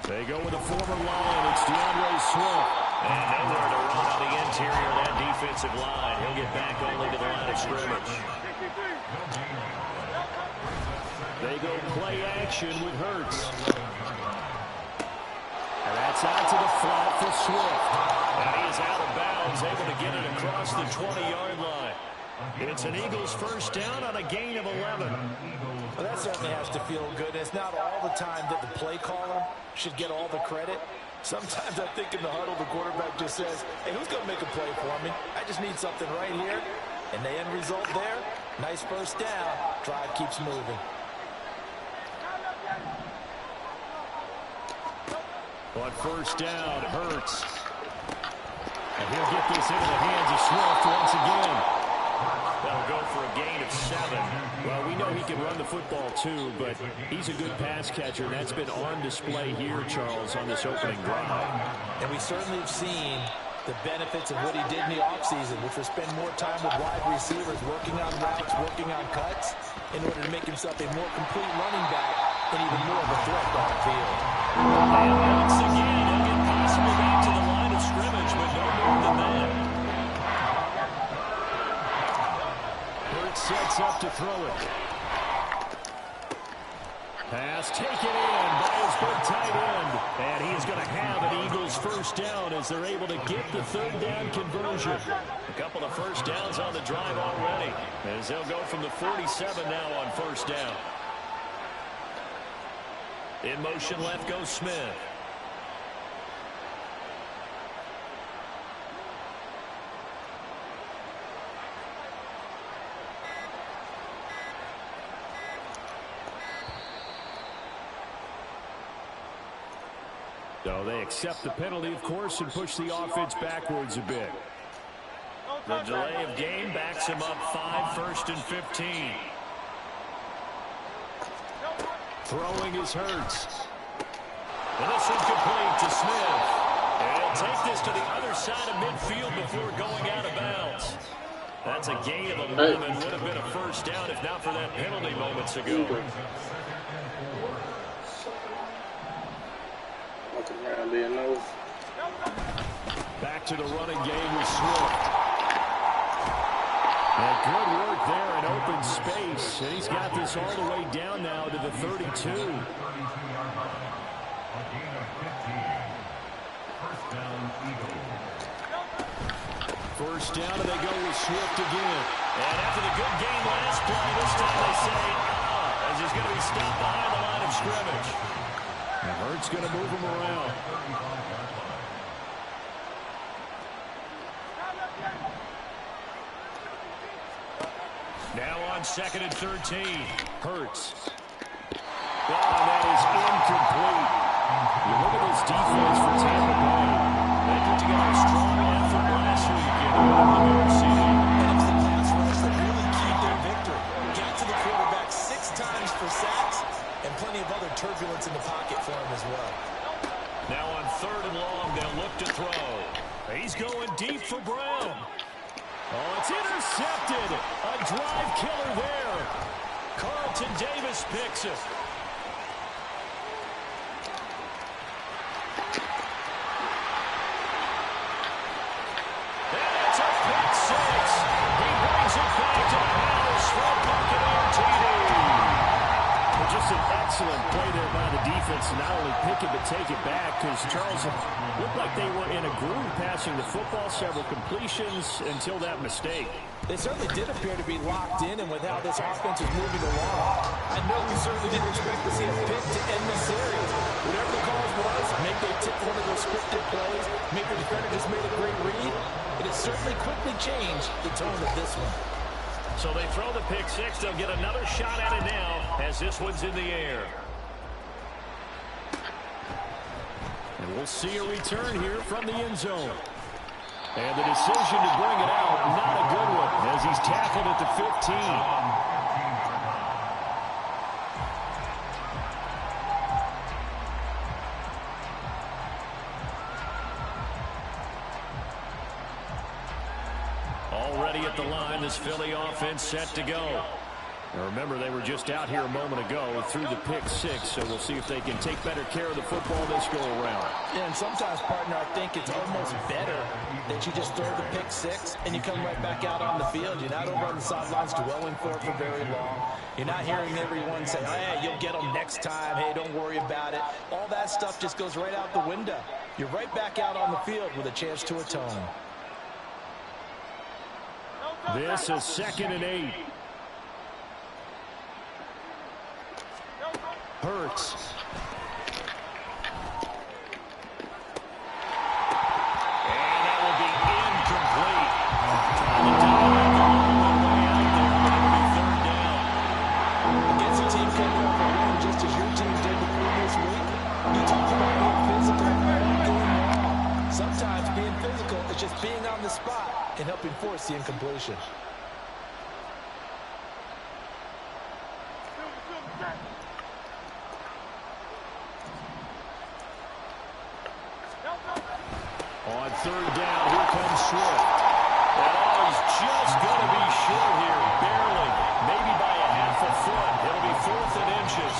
They go with a former Lion. It's DeAndre Swift. And nowhere to run on the interior of that defensive line. He'll get back only to the line of scrimmage. They go play action with Hurts. And that's out to the flat for Swift. And he is out of bounds, able to get it across the 20-yard line. It's an Eagles first down on a gain of 11. Well, that certainly has to feel good. It's not all the time that the play caller should get all the credit. Sometimes I think in the huddle, the quarterback just says, hey, who's going to make a play for me? I just need something right here. And the end result there, nice first down. Drive keeps moving. On first down, Hurts. And he'll get this into the hands of Swift once again. That'll go for a gain of 7. Well, we know he can run the football too, but he's a good pass catcher. And that's been on display here, Charles, on this opening drive. And we certainly have seen the benefits of what he did in the offseason, which was spend more time with wide receivers, working on routes, working on cuts, in order to make himself a more complete running back and even more of a threat downfield. And once again, he'll get possibly back to the line of scrimmage, but no more than that. Hurts sets up to throw it. Pass taken in by his big tight end. And he is going to have an Eagles first down as they're able to get the third down conversion. A couple of first downs on the drive already, as they'll go from the 47 now on first down. In motion left goes Smith. So they accept the penalty, of course, and push the offense backwards a bit. The delay of game backs him up 5, 1st and 15. Throwing is Hurts. And this one complete to Smith. And he'll take this to the other side of midfield before going out of bounds. That's a gain of 11. Would have been a first down if not for that penalty moments ago. Back to the running game with Swift. And good work there in open space. And he's got this all the way down now to the 32. First down, and they go with Swift again. And after the good game last play, this time they say, as he's going to be stopped behind the line of scrimmage. And Hurts going to move him around. Now on 2nd and 13. Hurts. Oh, that is incomplete. You look at this defense for Tampa Bay. They put together a strong effort last week in the receiving. And it was the pass rush that really keyed their victory. Got to the quarterback 6 times for sacks and plenty of other turbulence in the pocket for him as well. Now on 3rd and long, they'll look to throw. He's going deep for Brown. Oh, it's intercepted. A drive killer there. Carlton Davis picks it. And it's a pick 6. He brings it back to the house for a Buccaneer TD. Well, just an excellent play there by the defense to not only pick it but take it back, because Charles looked like they were in a groove passing the football, several completions until that mistake. They certainly did appear to be locked in, and with how this offense is moving along, I know we certainly didn't expect to see a pick to end the series. Whatever the cause was, maybe they took one of those scripted plays, maybe the defender just made a great read. It has certainly quickly changed the tone of this one. So they throw the pick 6. They'll get another shot at it now as this one's in the air. And we'll see a return here from the end zone. And the decision to bring it out, not a good one, as he's tackled at the 15. Already at the line, this Philly offense set to go. Now remember, they were just out here a moment ago through the pick six, so we'll see if they can take better care of the football this go-around. Yeah, and sometimes, partner, I think it's almost better that you just throw the pick six and you come right back out on the field. You're not over on the sidelines dwelling for it for very long. You're not hearing everyone say, hey, you'll get them next time. Hey, don't worry about it. All that stuff just goes right out the window. You're right back out on the field with a chance to atone. This is 2nd and 8. Hurts. And that will be incomplete. Against a team coming off a win just as your team did the previous week, you talk about being physical and going wrong. Sometimes being physical is just being on the spot and helping force the incompletion. On 3rd down, here comes Swift. That all is just going to be short here, barely, maybe by a half a foot. It'll be 4th and inches.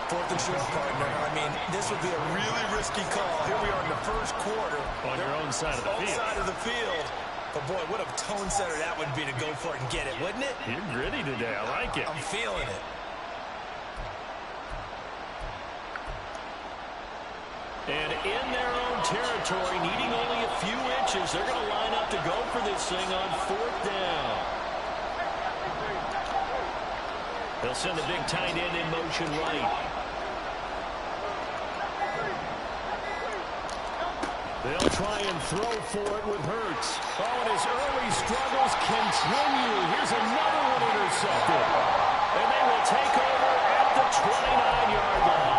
4th and short, partner. I mean, this would be a really risky call. Here we are in the first quarter. On your own side of the field. Side of the field. But, boy, what a tone setter that would be to go for it and get it, wouldn't it? You're gritty today. I like it. I'm feeling it. And in their own territory, needing only a few inches, they're going to line up to go for this thing on 4th down. They'll send the big tight end in motion right. They'll try and throw for it with Hurts. Oh, and his early struggles continue. Here's another one intercepted. And they will take over at the 29-yard line.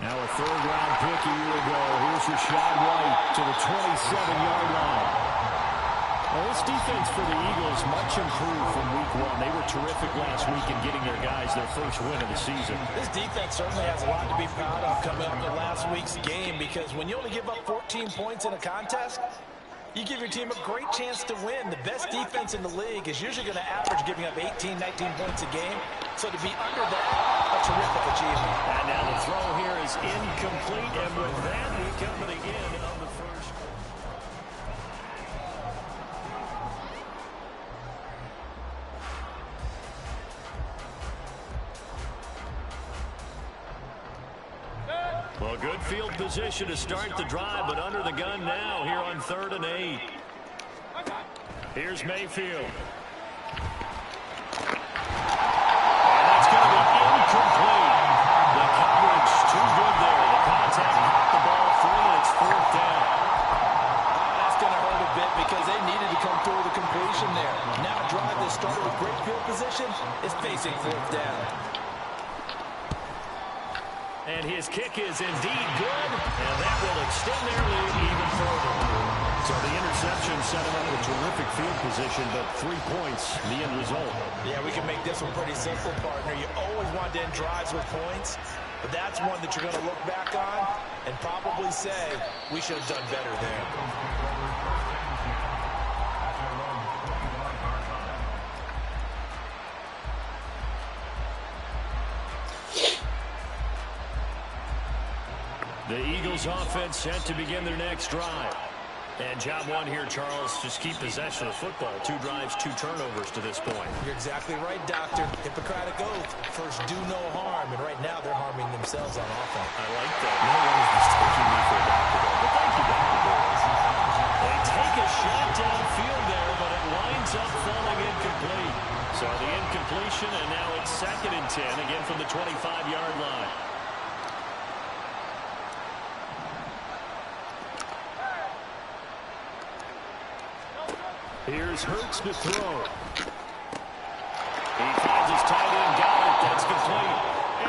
Now a 3rd-round pick a year ago. Here's Rashad White to the 27-yard line. Well, this defense for the Eagles much improved from week 1. They were terrific last week in getting their guys their first win of the season. This defense certainly has a lot to be proud of coming up to last week's game, because when you only give up 14 points in a contest, you give your team a great chance to win. The best defense in the league is usually going to average giving up 18, 19 points a game. So to be under that, a terrific achievement. And now the throw here is incomplete. And with that, we come to the end of the first. Well, good field position to start the drive, but under the gun now here on 3rd and 8. Here's Mayfield. And that's going to be incomplete. The coverage too good there. The contact knocked the ball free, and it's 4th down. That's going to hurt a bit because they needed to come through the completion there. Now a drive that started with great field position is facing 4th down. And his kick is indeed good, and that will extend their lead even further. So the interception set him up with terrific field position, but 3 points, the end result. Yeah, we can make this one pretty simple, partner. You always want to end drives with points, but that's one that you're going to look back on and probably say, we should have done better there. The Eagles offense set to begin their next drive. And job 1 here, Charles, just keep possession of the football. 2 drives, 2 turnovers to this point. You're exactly right, Doctor. Hippocratic oath. First, do no harm. And right now, they're harming themselves on offense. I like that. No one is mistaking me for a doctor, but thank you, Dr. Boyles. They take a shot downfield there, but it winds up falling incomplete. So the incompletion, and now it's 2nd and 10, again from the 25-yard line. Here's Hurts to throw. He finds his tight end, got it, that's complete.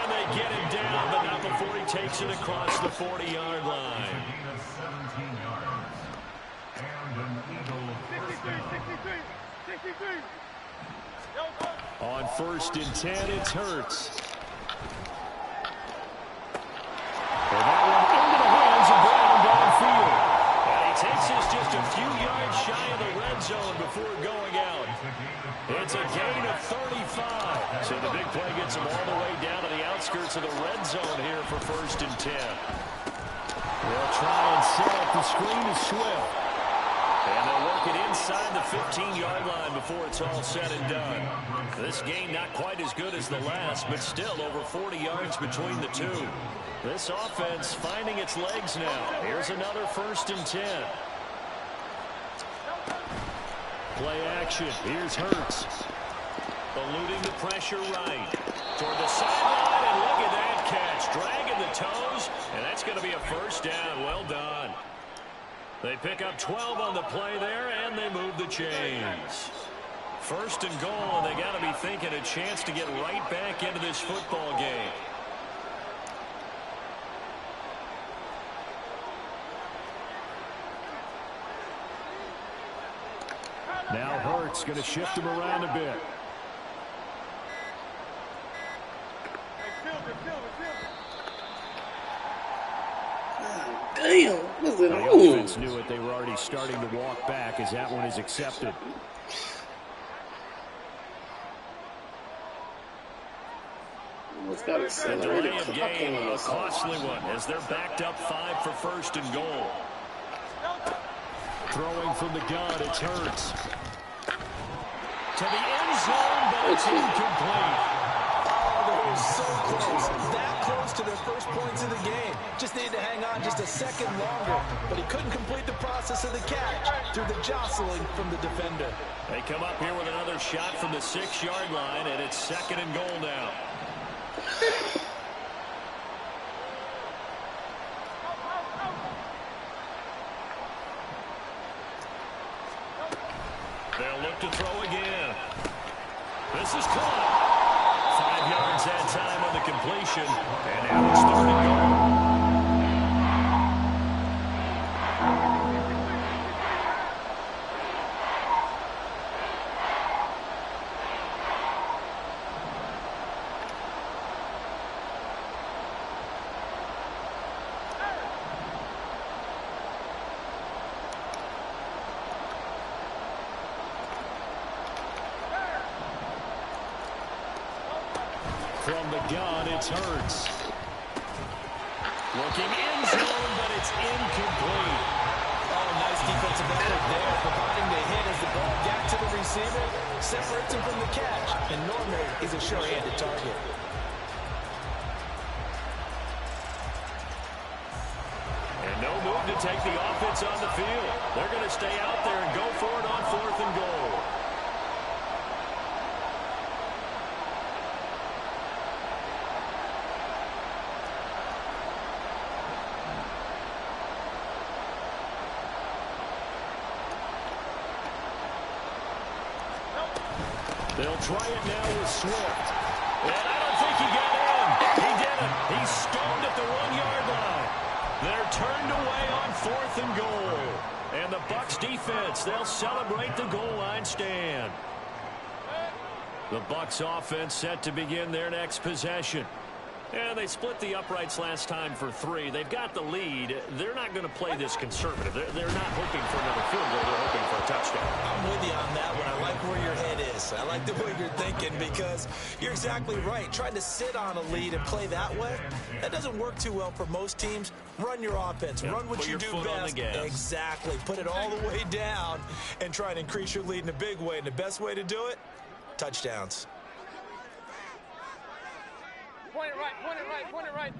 And they get him down, but not before he takes it across the 40-yard line. 17 yards. And an Eagle 63. On 1st and 10, it's Hurts. And that one into the hands of Brown downfield. And he takes this just a few yards shy of the red zone before going out. It's a gain of 35. So the big play gets him all the way down to the outskirts of the red zone here for 1st and 10. They'll try and set up the screen to Swift. And they'll work it inside the 15-yard line before it's all said and done. This game not quite as good as the last, but still over 40 yards between the two. This offense finding its legs now. Here's another 1st and 10. Play action. Here's Hurts. Eluding the pressure right. Toward the sideline, and look at that catch. Dragging the toes, and that's going to be a 1st down. Well done. They pick up 12 on the play there, and they move the chains. 1st and goal, and they got to be thinking a chance to get right back into this football game. Now Hurts going to shift him around a bit. Damn, what's it The on? offense knew it. They were already starting to walk back as that one is accepted. Almost got A accelerated delay of game, a costly one, as they're backed up 5 for 1st and goal. Throwing from the gun, it's Hurts. To the end zone, but it's incomplete. They were so close, that close to their first points of the game. Just needed to hang on just a second longer, but he couldn't complete the process of the catch through the jostling from the defender. They come up here with another shot from the 6-yard line, and it's 2nd and goal now. They'll look to throw again. This is caught. 5 yards that time on the completion. And now it's 3rd and goal. From the gun, it's Hurts. Looking in zone, but it's incomplete. Oh, nice defensive effort there, providing the hit as the ball got to the receiver, separates him from the catch, and normally is a sure-handed target. And no move to take the offense on the field. They're going to stay out there and go for it on 4th and goal. They'll try it now with Swift. And I don't think he got in. He didn't. He's stoned at the 1-yard line. They're turned away on 4th and goal. And the Bucs defense, they'll celebrate the goal line stand. The Bucs offense set to begin their next possession. And they split the uprights last time for 3. They've got the lead. They're not going to play this conservative. They're not hoping for another field goal. They're hoping for a touchdown. I'm with you on that one. I like where your head is. I like the way you're thinking because you're exactly right. Trying to sit on a lead and play that way, that doesn't work too well for most teams. Run your offense. Yep. Run what Put you your do foot on best. the gas. Exactly. Put it all the way down and try and increase your lead in a big way. And the best way to do it, touchdowns. Point it right, point it right, point it right.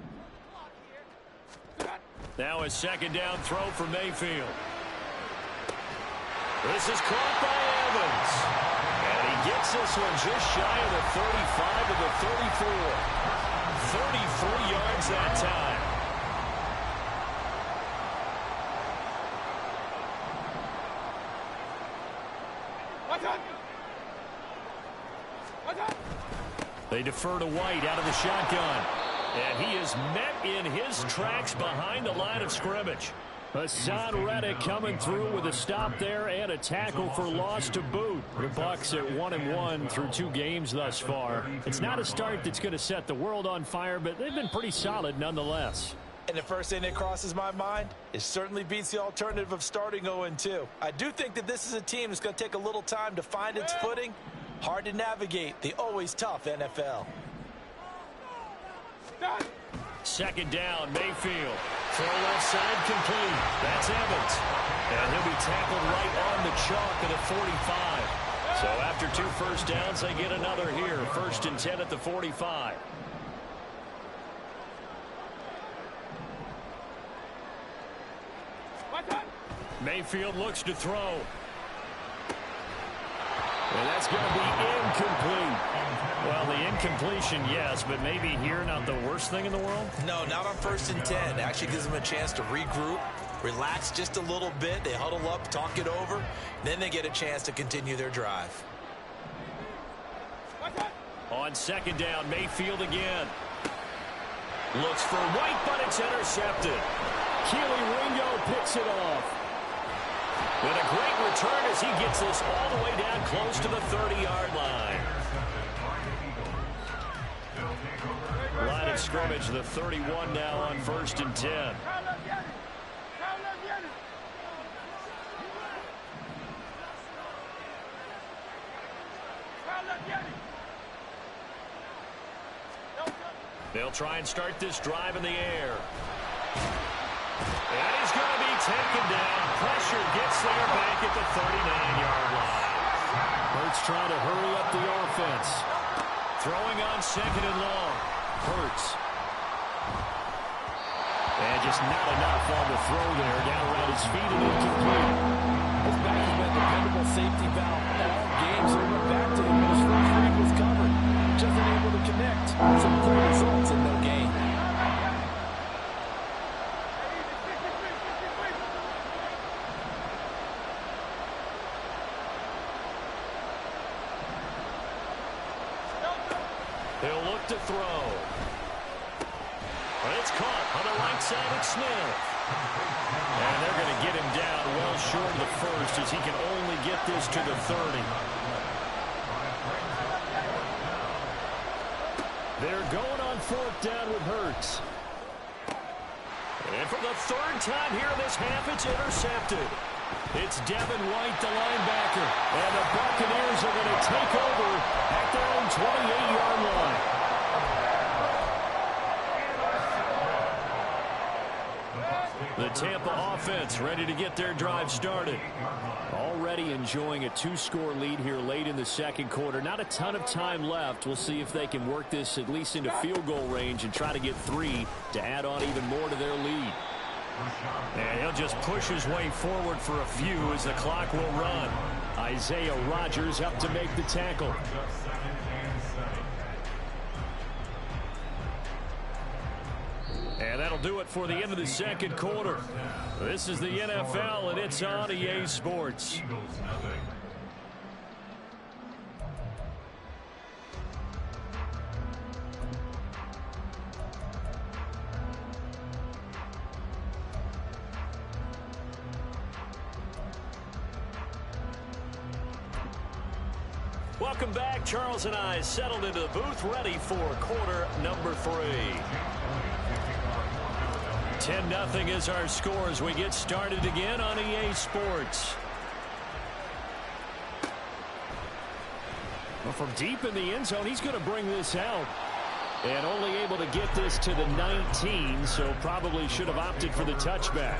Now a 2nd down throw for Mayfield. This is caught by Evans. And he gets this one just shy of the 35 to the 34. 33 yards that time. What's up? What's up? They defer to White out of the shotgun. And he is met in his tracks behind the line of scrimmage. Hassan Reddick coming through with a stop there and a tackle for loss to boot. The Bucs at 1-1 through 2 games thus far. It's not a start that's going to set the world on fire, but they've been pretty solid nonetheless. And the first thing that crosses my mind, it certainly beats the alternative of starting 0-2. I do think that this is a team that's going to take a little time to find its footing. Hard to navigate the always tough NFL. Second down, Mayfield. Throw left side complete. That's Evans. And he'll be tackled right on the chalk of the 45. So after 2 first downs, they get another here. 1st and 10 at the 45. Mayfield looks to throw. And that's going to be incomplete. Well, the incompletion, yes, but maybe here not the worst thing in the world? No, not on 1st and 10. Actually gives them a chance to regroup, relax just a little bit. They huddle up, talk it over. Then they get a chance to continue their drive. On 2nd down, Mayfield again. Looks for White, but it's intercepted. Keely Ringo picks it off. With a great return as he gets this all the way down close to the 30-yard line. Line of scrimmage, the 31 now on 1st and 10. They'll try and start this drive in the air. And he's going to be taken down. Pressure gets there back at the 39-yard line. Hurts trying to hurry up the offense. Throwing on 2nd and long. Hurts. And just not enough on the throw there. Down around his feet and incomplete. His back has been a dependable safety valve all games. So he went back to him when his first read was covered. Just unable to connect. Some great results and no gain. He'll look to throw. But it's caught on the right side of Smith. And they're going to get him down well short of the 1st as he can only get this to the 30. They're going on 4th down with Hurts. And for the 3rd time here in this half, it's intercepted. It's Devin White, the linebacker. And the Buccaneers are going to take over at their own 28-yard line. The Tampa offense ready to get their drive started. Already enjoying a 2-score lead here late in the 2nd quarter. Not a ton of time left. We'll see if they can work this at least into field goal range and try to get 3 to add on even more to their lead. And he'll just push his way forward for a few as the clock will run. Isaiah Rodgers up to make the tackle. And that'll do it for the end of the 2nd quarter. This is the NFL, and it's on EA Sports. Welcome back. Charles and I settled into the booth ready for quarter number 3. 10-0 is our score as we get started again on EA Sports. Well, from deep in the end zone, he's going to bring this out. And only able to get this to the 19, so probably should have opted for the touchback.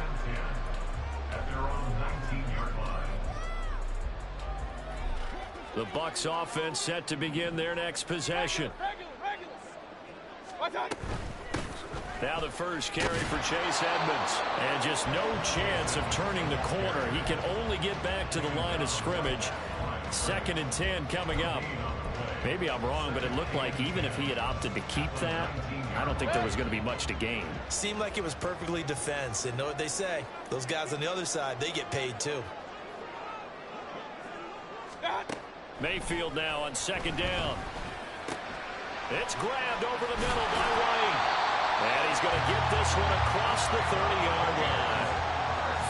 The Bucs offense set to begin their next possession. Now the first carry for Chase Edmonds. And just no chance of turning the corner. He can only get back to the line of scrimmage. 2nd and 10 coming up. Maybe I'm wrong, but it looked like even if he had opted to keep that, I don't think there was going to be much to gain. Seemed like it was perfectly defense. And know what they say? Those guys on the other side, they get paid too. Mayfield now on 2nd down. It's grabbed over the middle by White. And he's going to get this one across the 30-yard line.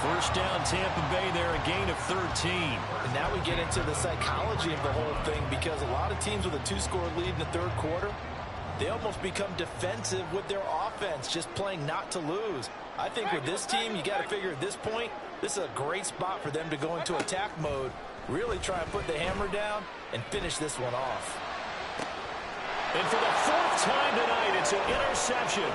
First down, Tampa Bay there, a gain of 13. And now we get into the psychology of the whole thing, because a lot of teams with a 2-score lead in the third quarter, they almost become defensive with their offense, just playing not to lose. I think with this team, you got to figure at this point, this is a great spot for them to go into attack mode, really try and put the hammer down and finish this one off. And for the fourth time tonight, it's an interception.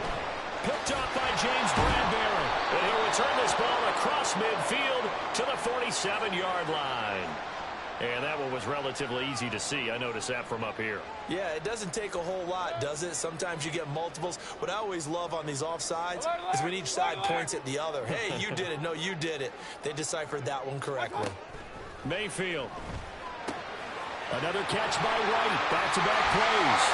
Picked up by James Bradbury. And he'll return this ball across midfield to the 47-yard line. And that one was relatively easy to see. I noticed that from up here. Yeah, it doesn't take a whole lot, does it? Sometimes you get multiples. What I always love on these offsides is when each side points at the other. Hey, you did it. No, you did it. They deciphered that one correctly. Mayfield. Another catch by White. Back-to-back plays.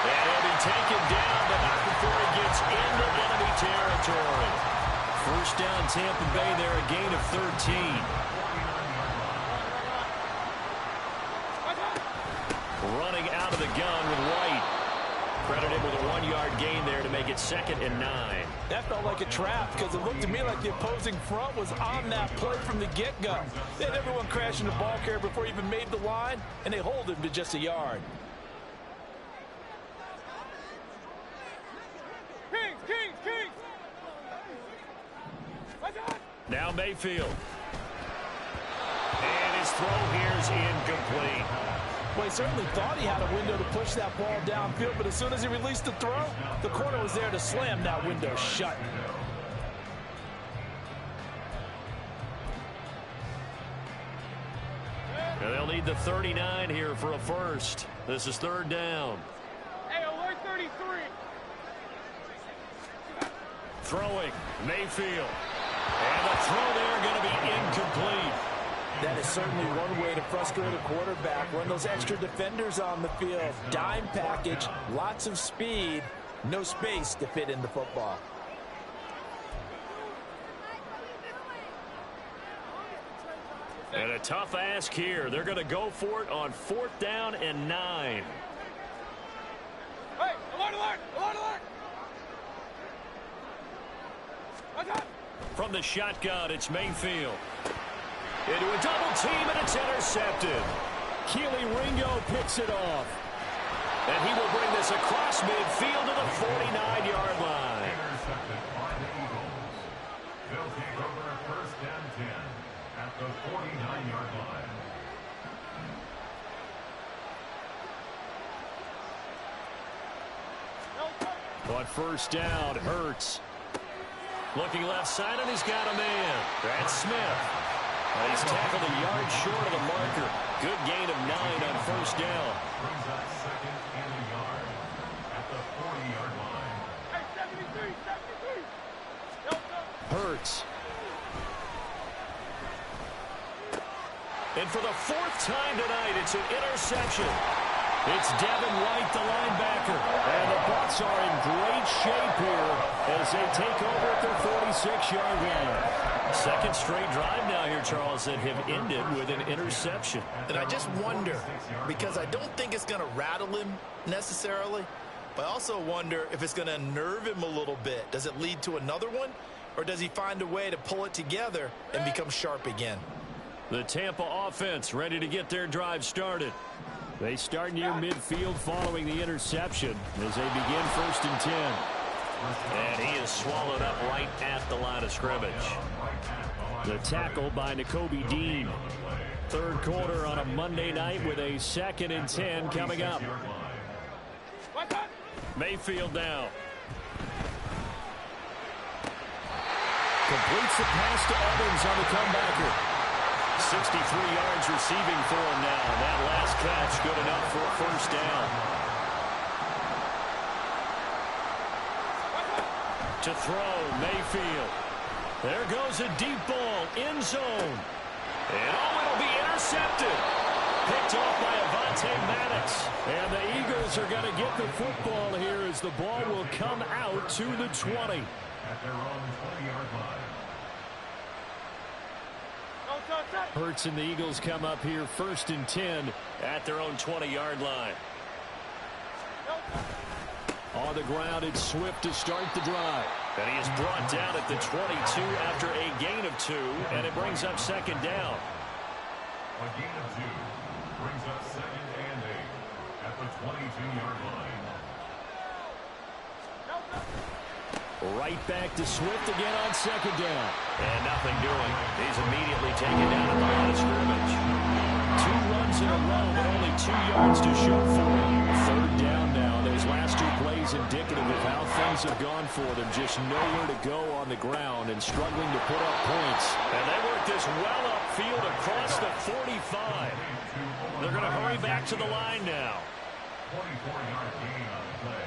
And he'll be taken down, but not before he gets into enemy territory. First down, Tampa Bay there, a gain of 13. Running out of the gun with White. Credited with a 1-yard gain there to make it 2nd and 9. That felt like a trap, because it looked to me like the opposing front was on that play from the get-go. They had everyone crashing the ball carrier before he even made the line, and they hold him to just a yard. Kings! Now Mayfield. And his throw here is incomplete. Well, he certainly thought he had a window to push that ball downfield, but as soon as he released the throw, the corner was there to slam that window shut. And they'll need the 39 here for a first. This is 3rd down. Hey, alert 33. Throwing, Mayfield. And the throw there going to be incomplete. That is certainly one way to frustrate a quarterback. Run those extra defenders on the field. Dime package, lots of speed, no space to fit in the football. And a tough ask here. They're going to go for it on 4th down and 9. Hey, alert! From the shotgun, it's Mayfield. Into a double team, and it's intercepted. Keely Ringo picks it off. And he will bring this across midfield to the 49-yard line. Intercepted by the Eagles. They'll take over 1st and 10 at the 49-yard line. On 1st down, Hurts. Looking left side, and he's got a man. That's Smith. He's tackled a yard short of the marker. Good gain of 9 on 1st down. Brings up 2nd and a yard at the 40-yard line. Hey, 73. Hurts. And for the 4th time tonight, it's an interception. It's Devin White, the linebacker. And the Bucs are in great shape here as they take over at their 46-yard line. 2nd straight drive now here, Charles, that have ended with an interception. And I just wonder, because I don't think it's going to rattle him necessarily, but I also wonder if it's going to unnerve him a little bit. Does it lead to another one, or does he find a way to pull it together and become sharp again? The Tampa offense ready to get their drive started. They start near midfield following the interception as they begin 1st and 10. And he is swallowed up right at the line of scrimmage. The tackle by Nakobe Dean. 3rd quarter on a Monday night with a 2nd and 10 coming up. Mayfield now. Completes the pass to Evans on the comebacker. 63 yards receiving for him now. That last catch good enough for a 1st down. To throw, Mayfield. There goes a deep ball, end zone. And it'll be intercepted. Picked off by Avonte Maddox. And the Eagles are going to get the football here as the ball will come out to the 20. At their own 20-yard line. Hurts and the Eagles come up here 1st and 10 at their own 20-yard line. On the ground, it's Swift to start the drive. And he is brought down at the 22 after a gain of 2, and it brings up second down. A gain of 2 brings up second and 8 at the 22-yard line. Right back to Swift again on second down. And nothing doing. He's immediately taken down at the line of scrimmage. 2 runs in a row, but only 2 yards to show for him. Third down now. Those last 2 plays indicative of how things have gone for them. Just nowhere to go on the ground and struggling to put up points. And they work this well upfield across the 45. They're going to hurry back to the line now. 24-yard gain on the play.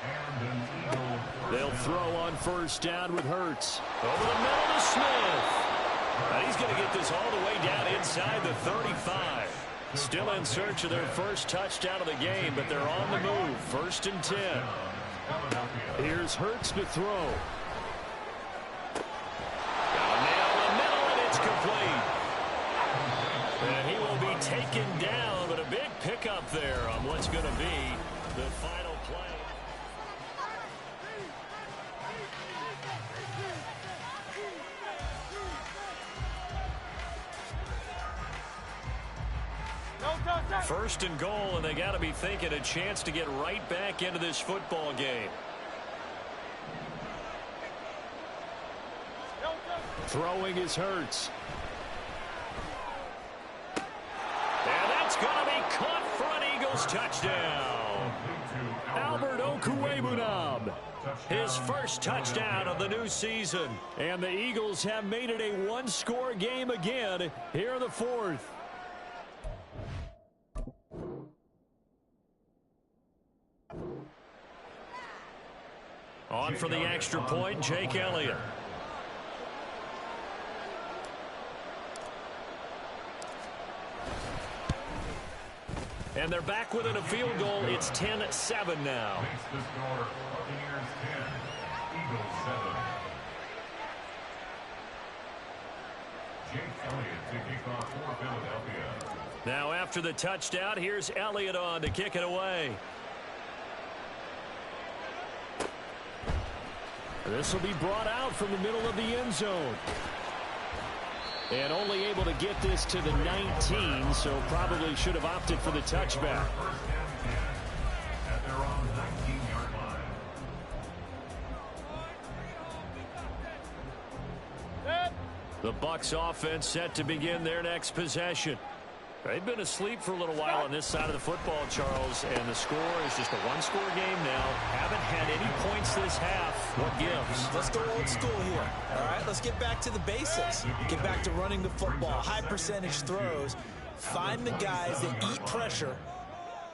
And an Eagle. They'll throw on first down with Hurts. Over the middle to Smith. And he's going to get this all the way down inside the 35. Still in search of their first touchdown of the game, but they're on the move. First and 10. Here's Hurts to throw. Down the middle, and it's complete. And he will be taken down, but a big pickup there on what's going to be the final play. First and goal, and they got to be thinking a chance to get right back into this football game. Throwing is Hurts. And that's going to be caught for an Eagles touchdown. Albert Okwuegbunam. His first touchdown of the new season. And the Eagles have made it a 1-score game again here in the 4th. On for the extra point, Jake Elliott. And they're back within a field goal. It's 10-7 now. Makes the score Buccaneers 10, Eagles 7. Jake Elliott to kick off for Philadelphia. Now after the touchdown, here's Elliott on to kick it away. This will be brought out from the middle of the end zone. And only able to get this to the 19, so probably should have opted for the touchback. First down 10 at their own 19-yard line. The Bucs offense set to begin their next possession. They've been asleep for a little while on this side of the football, Charles, and the score is just a 1-score game now. Haven't had any points this half. What gives? Let's go old school here. All right, let's get back to the basics. Get back to running the football, high percentage throws. Find the guys that eat pressure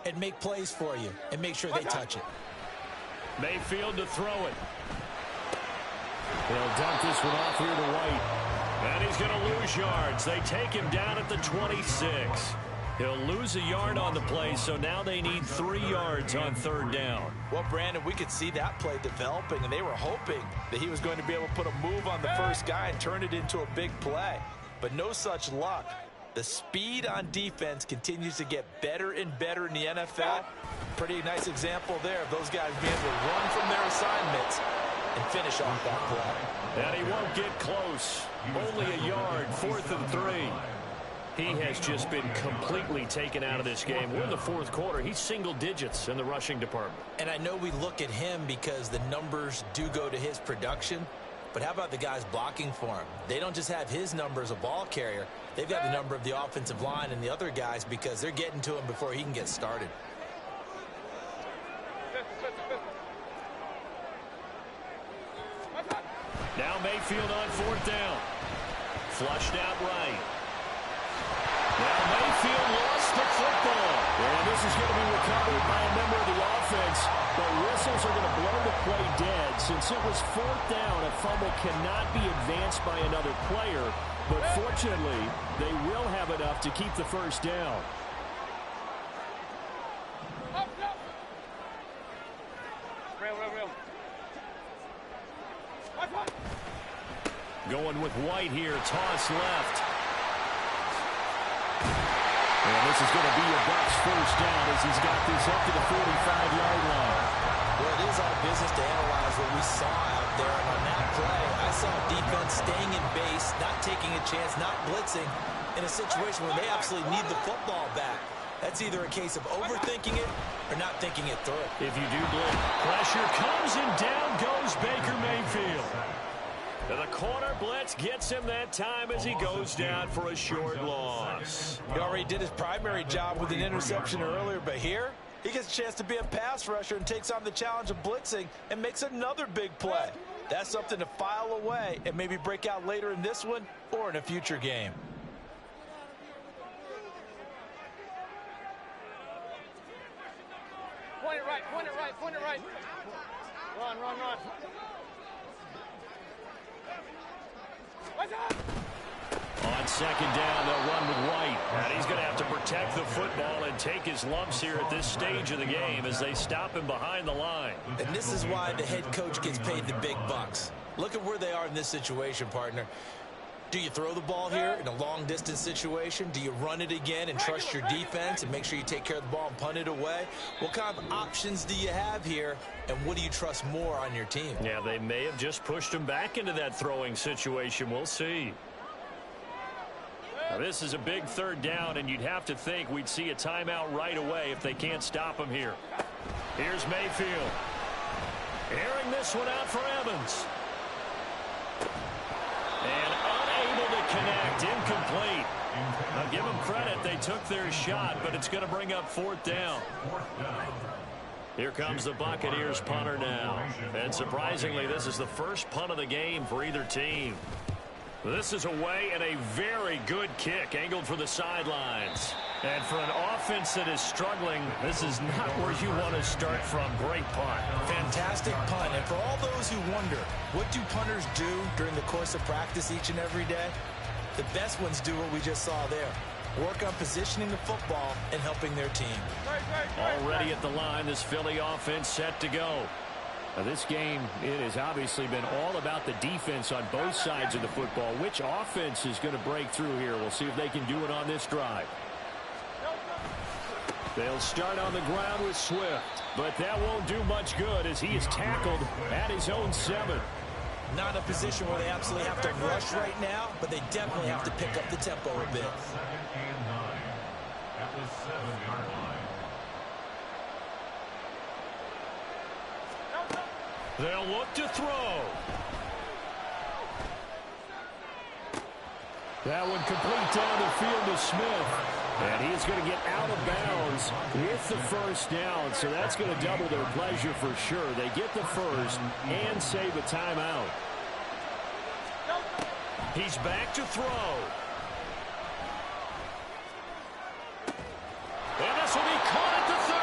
and make plays for you and make sure they touch it. Mayfield to throw it. They'll dump this one off here to White. And he's going to lose yards. They take him down at the 26. He'll lose a yard on the play, so now they need 3 yards on third down. Well, Brandon, we could see that play developing, and they were hoping that he was going to be able to put a move on the first guy and turn it into a big play. But no such luck. The speed on defense continues to get better and better in the NFL. Pretty nice example there of those guys being able to run from their assignments and finish off that play. And he won't get close. Only a yard, 4th and 3. He has just been completely taken out of this game. We're in the 4th quarter. He's single digits in the rushing department. And I know we look at him because the numbers do go to his production. But how about the guys blocking for him? They don't just have his number as a ball carrier. They've got the number of the offensive line and the other guys because they're getting to him before he can get started. Now Mayfield on 4th down. Flushed out right. Now Mayfield lost the football. And this is going to be recovered by a member of the offense. But whistles are going to blow the play dead. Since it was 4th down, a fumble cannot be advanced by another player. But fortunately, they will have enough to keep the first down. Going with White here, toss left. And this is going to be a Bucs first down as he's got this up to the 45-yard line. Well, it is our business to analyze what we saw out there. And on that play, I saw defense staying in base, not taking a chance, not blitzing in a situation where they absolutely need the football back. That's either a case of overthinking it or not thinking it through. If you do blitz, pressure comes and down goes Baker Mayfield. And the corner blitz gets him that time as he goes down for a short loss. He already did his primary job with an interception earlier, but here he gets a chance to be a pass rusher and takes on the challenge of blitzing and makes another big play. That's something to file away and maybe break out later in this one or in a future game. Point it right, point it right, point it right. Run, run, run. What's up? On second down, they'll run with White. And he's going to have to protect the football and take his lumps here at this stage of the game as they stop him behind the line. And this is why the head coach gets paid the big bucks. Look at where they are in this situation, partner. Do you throw the ball here in a long-distance situation? Do you run it again and trust your defense and make sure you take care of the ball and punt it away? What kind of options do you have here, and what do you trust more on your team? Yeah, they may have just pushed him back into that throwing situation. We'll see. Now, this is a big third down, and you'd have to think we'd see a timeout right away if they can't stop him here. Here's Mayfield. Airing this one out for Evans. And unable to connect, incomplete. Now give them credit, they took their shot, but it's going to bring up fourth down. Here comes the Buccaneers punter now. And surprisingly, this is the first punt of the game for either team. This is away and a very good kick, angled for the sidelines. And for an offense that is struggling, this is not where you want to start from. Great punt. Fantastic punt. And for all those who wonder, what do punters do during the course of practice each and every day? The best ones do what we just saw there. Work on positioning the football and helping their team. Already at the line, this Philly offense set to go. Now, this game, it has obviously been all about the defense on both sides of the football. Which offense is going to break through here? We'll see if they can do it on this drive. They'll start on the ground with Swift, but that won't do much good as he is tackled at his own 7. Not a position where they absolutely have to rush right now, but they definitely have to pick up the tempo a bit. Second and 9 at the 7-yard line. They'll look to throw. That one complete down the field to Smith. And he's going to get out of bounds with the first down. So that's going to double their pleasure for sure. They get the first and save a timeout. He's back to throw. And this will be caught at the 30.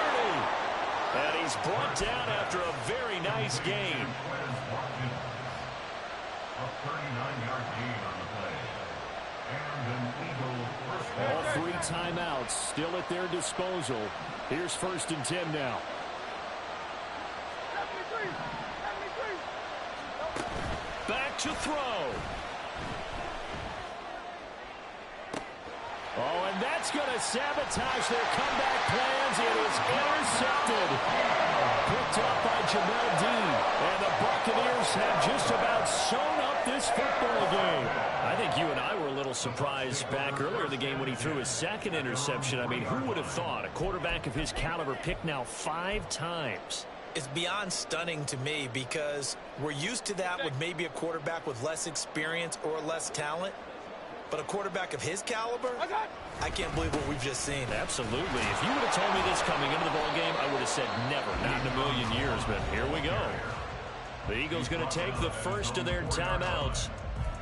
And he's brought down after a very nice gain. A 39-yard gain on the play. And an Eagle first down. All 3 timeouts still at their disposal. Here's 1st and 10 now. 73, 73. Back to throw. Oh, and that's going to sabotage their comeback plans. It is intercepted. Picked up by Jamel Dean. And the Buccaneers have just about sewn up this football game. I think you and I were a little surprised back earlier in the game when he threw his 2nd interception. I mean, who would have thought a quarterback of his caliber picked now 5 times? It's beyond stunning to me because we're used to that with maybe a quarterback with less experience or less talent. But a quarterback of his caliber, I can't believe what we've just seen. Absolutely. If you would have told me this coming into the ballgame, I would have said never, not in a million years. But here we go. The Eagles going to take the first of their timeouts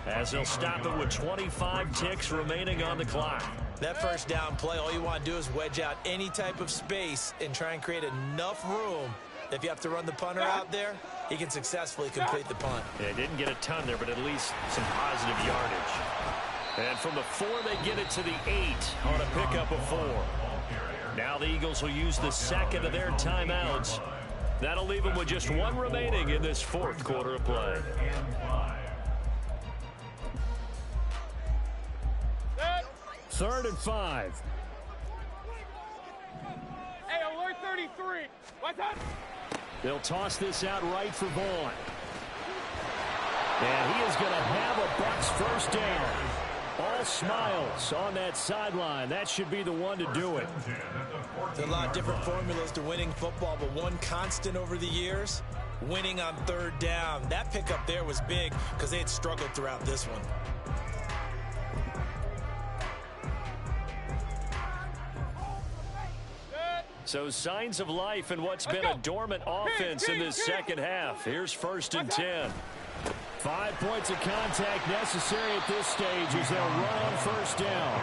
as they'll stop it with 25 ticks remaining on the clock. That first down play, all you want to do is wedge out any type of space and try and create enough room. If you have to run the punter out there, he can successfully complete the punt. Yeah, didn't get a ton there, but at least some positive yardage. And from the 4, they get it to the 8 on a pickup of 4. Now the Eagles will use the 2nd of their timeouts. That'll leave them with just 1 remaining in this 4th quarter of play. 3rd and 5. Hey, alert 33. What's up? They'll toss this out right for Vaughn. And he is going to have a Bucs first down. All smiles on that sideline. That should be the one to do it. There's a lot of different formulas to winning football, but one constant over the years, winning on third down. That pickup there was big because they had struggled throughout this one. So signs of life in what's been a dormant offense in this second half. Here's 1st and 10. 5 points of contact necessary at this stage as they'll run on first down.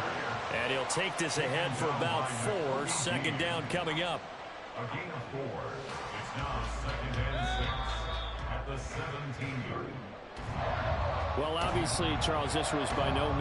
And he'll take this ahead for about 4. 2nd down coming up. A gain of 4. It's now 2nd and 6 at the 17-yard line. Well, obviously, Charles, this was by no means